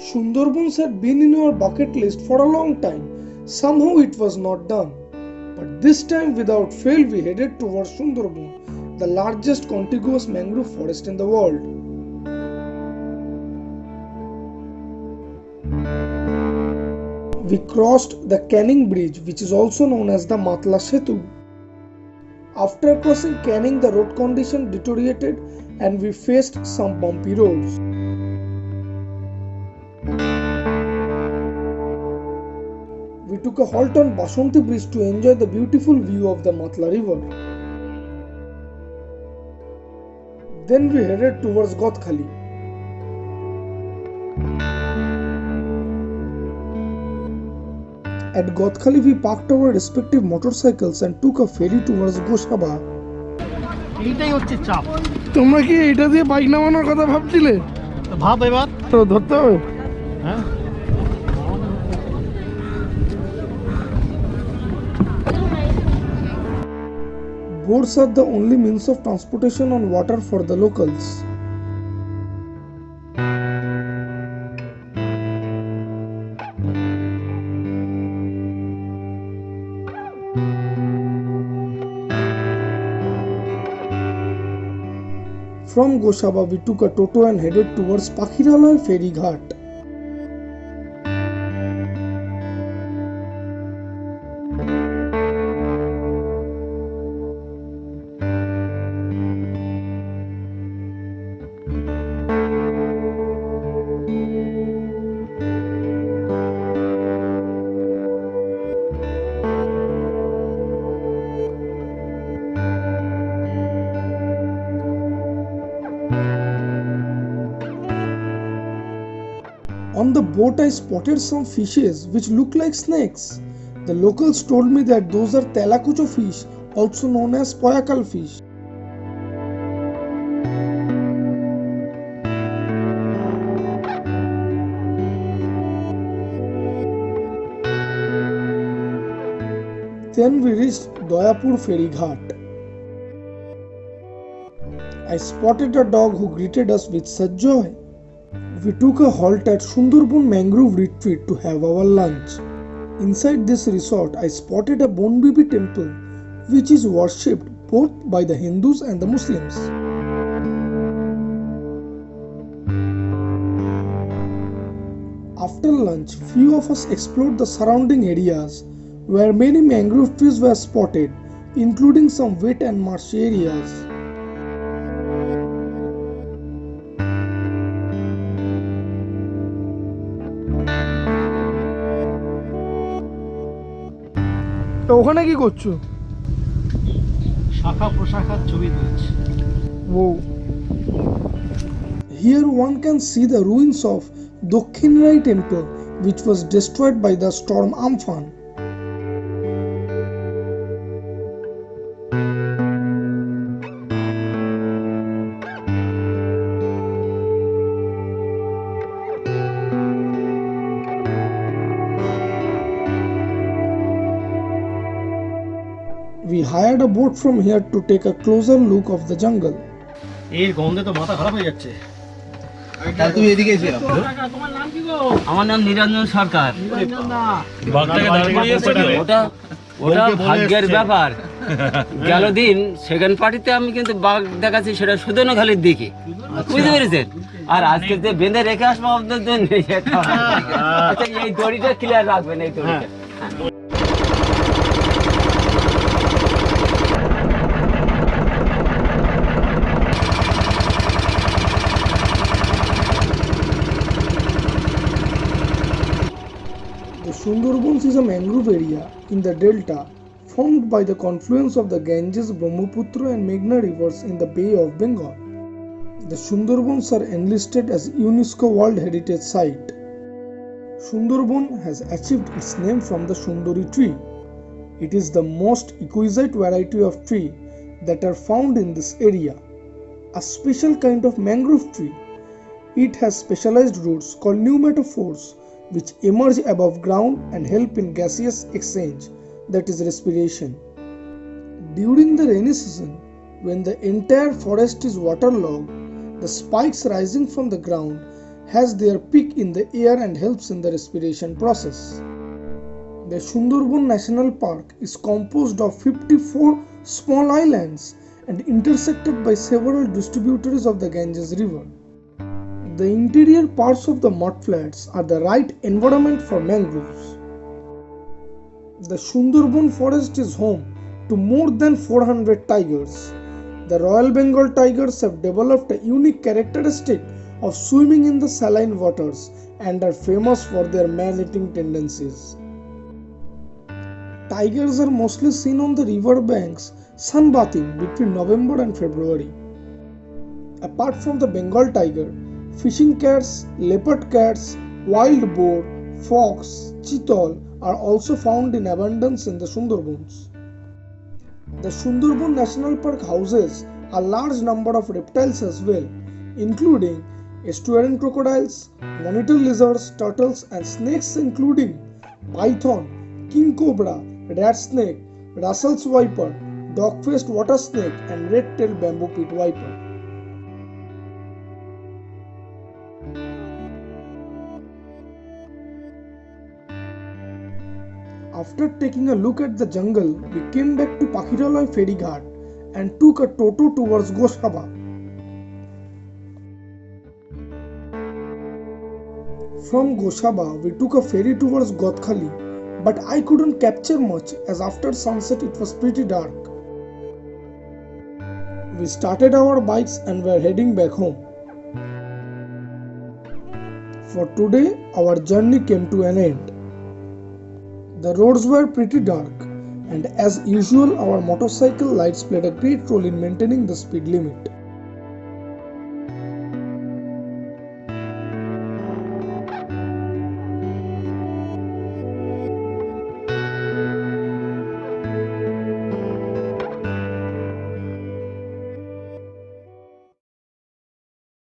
Sundarbans had been in our bucket list for a long time. Somehow it was not done. But this time, without fail, we headed towards Sundarban, the largest contiguous mangrove forest in the world. We crossed the Canning Bridge, which is also known as the Matla Setu. After crossing Canning, the road condition deteriorated and we faced some bumpy roads. We took a halt on Basanti Bridge to enjoy the beautiful view of the Matla river. Then we headed towards Godkhali. At Godkhali, we parked our respective motorcycles and took a ferry towards Goshaba. এইটাই হচ্ছে চাপ। তোমরা কি এটা দিয়ে bike নামানোর কথা ভাবছিলে? ভাব এবার তো ধরতে হবে। হ্যাঁ Boats are the only means of transportation on water for the locals. From Goshaba, we took a toto and headed towards Pakhiraloi ferry ghat. On the boat, I spotted some fishes which look like snakes. The locals told me that those are Telakucho fish, also known as Poyakal fish. Then we reached Doyapur ferry ghat. I spotted a dog who greeted us with such joy. We took a halt at Sundarban Mangrove Retreat to have our lunch. Inside this resort, I spotted a Bonbibi temple, which is worshipped both by the Hindus and the Muslims. After lunch, few of us explored the surrounding areas, where many mangrove trees were spotted, including some wet and marshy areas. তো ওখানে কি করছো? শাখা প্রশাখার ছবি তুলছি। Whoa. Here one can see the ruins of Dokhinrai temple, which was destroyed by the storm Amphan. We hired a boat from here to take a closer look of the jungle. এর গন্ধে তো মাথা খারাপ হয়ে যাচ্ছে। তুমি এদিকে এসে তোমার নাম কি গো? আমার নাম নিরঞ্জন সরকার। ওটা ওটা ভাগ্যের ব্যাপার। গেল দিন সেকেন্ড পার্টিতে আমি কিন্তু বাঘ দেখাচ্ছি, সেটা সুদনখালির দিকে, বুঝতে পেরেছেন? আর আজকে যে বেঁধে রেখে আসবো আপনাদের জন্য, আচ্ছা এই দড়িটা ক্লিয়ার রাখবেন, এই দড়িটা। The Sundarbans is a mangrove area in the delta formed by the confluence of the Ganges, Brahmaputra and Meghna rivers in the Bay of Bengal. The Sundarbans are enlisted as UNESCO World Heritage Site. Sundarban has achieved its name from the Sundari tree. It is the most exquisite variety of tree that are found in this area, a special kind of mangrove tree. It has specialized roots called pneumatophores, which emerge above ground and help in gaseous exchange, that is respiration. During the rainy season, when the entire forest is waterlogged, the spikes rising from the ground has their peak in the air and helps in the respiration process. The Sundarban National Park is composed of 54 small islands and intersected by several distributaries of the Ganges River. The interior parts of the mudflats are the right environment for mangroves. The Sundarban forest is home to more than 400 tigers. The Royal Bengal tigers have developed a unique characteristic of swimming in the saline waters and are famous for their man-eating tendencies. Tigers are mostly seen on the river banks sunbathing between November and February. Apart from the Bengal tiger, fishing cats, leopard cats, wild boar, fox, cheetal are also found in abundance in the Sundarbans. The Sundarban National Park houses a large number of reptiles as well, including estuarine crocodiles, monitor lizards, turtles and snakes including python, king cobra, rat snake, Russell's viper, dog-faced water snake and red-tailed bamboo pit viper. After taking a look at the jungle, we came back to Pakhiraloi ferry ghat and took a toto towards Goshaba. From Goshaba, we took a ferry towards Godkhali, but I couldn't capture much as after sunset it was pretty dark. We started our bikes and were heading back home. For today, our journey came to an end. The roads were pretty dark, and as usual, our motorcycle lights played a great role in maintaining the speed limit.